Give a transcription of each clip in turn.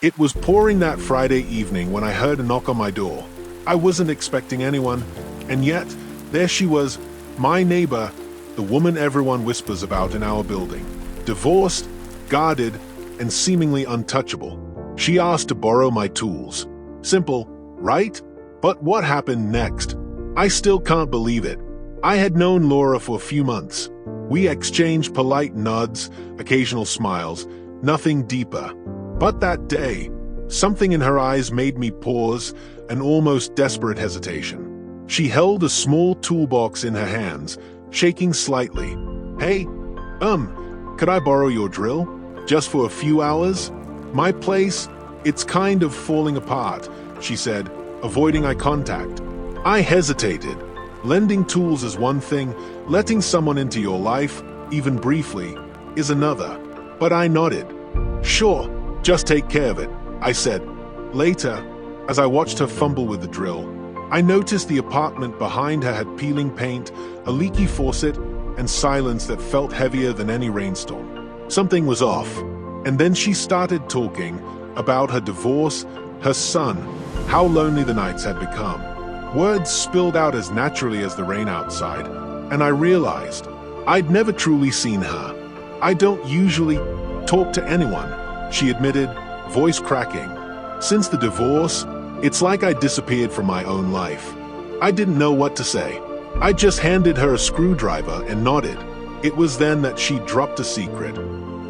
It was pouring that Friday evening when I heard a knock on my door. I wasn't expecting anyone, and yet there she was, my neighbor, the woman everyone whispers about in our building. Divorced, guarded, and seemingly untouchable. She asked to borrow my tools. Simple, right? But what happened next? I still can't believe it. I had known Laura for a few months. We exchanged polite nods, occasional smiles, nothing deeper. But that day, something in her eyes made me pause, an almost desperate hesitation. She held a small toolbox in her hands, shaking slightly. Hey, could I borrow your drill? Just for a few hours? My place, it's kind of falling apart, she said, avoiding eye contact. I hesitated. Lending tools is one thing, letting someone into your life, even briefly, is another. But I nodded. Sure, just take care of it, I said. Later, as I watched her fumble with the drill, I noticed the apartment behind her had peeling paint, a leaky faucet, and silence that felt heavier than any rainstorm. Something was off, and then she started talking about her divorce, her son, how lonely the nights had become. Words spilled out as naturally as the rain outside, and I realized I'd never truly seen her. I don't usually talk to anyone, she admitted, voice cracking. Since the divorce, it's like I disappeared from my own life. I didn't know what to say. I just handed her a screwdriver and nodded. It was then that she dropped a secret,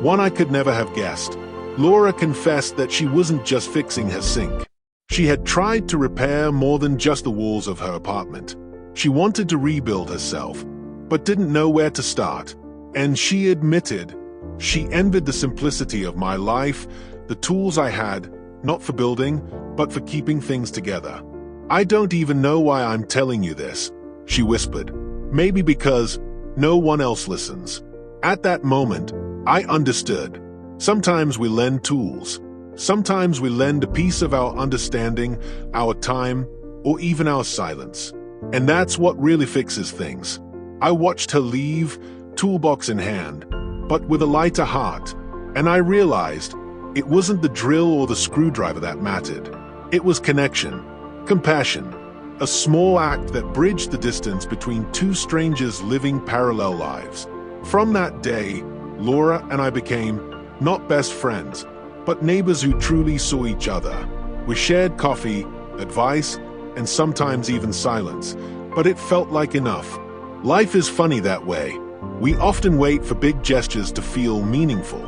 one I could never have guessed. Laura confessed that she wasn't just fixing her sink. She had tried to repair more than just the walls of her apartment. She wanted to rebuild herself, but didn't know where to start. And she admitted she envied the simplicity of my life, the tools I had, not for building, but for keeping things together. I don't even know why I'm telling you this, she whispered. Maybe because no one else listens. At that moment, I understood. Sometimes we lend tools. Sometimes we lend a piece of our understanding, our time, or even our silence. And that's what really fixes things. I watched her leave, toolbox in hand, but with a lighter heart, and I realized it wasn't the drill or the screwdriver that mattered. It was connection, compassion, a small act that bridged the distance between two strangers living parallel lives. From that day, Laura and I became not best friends, but neighbors who truly saw each other. We shared coffee, advice, and sometimes even silence, but it felt like enough. Life is funny that way. We often wait for big gestures to feel meaningful,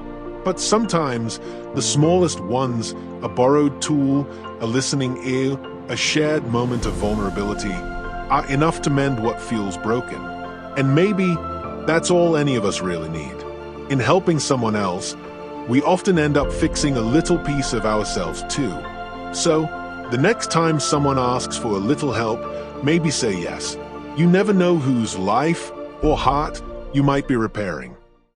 but sometimes the smallest ones, a borrowed tool, a listening ear, a shared moment of vulnerability, are enough to mend what feels broken. And maybe that's all any of us really need. In helping someone else, we often end up fixing a little piece of ourselves too. So, the next time someone asks for a little help, maybe say yes. You never know whose life or heart you might be repairing.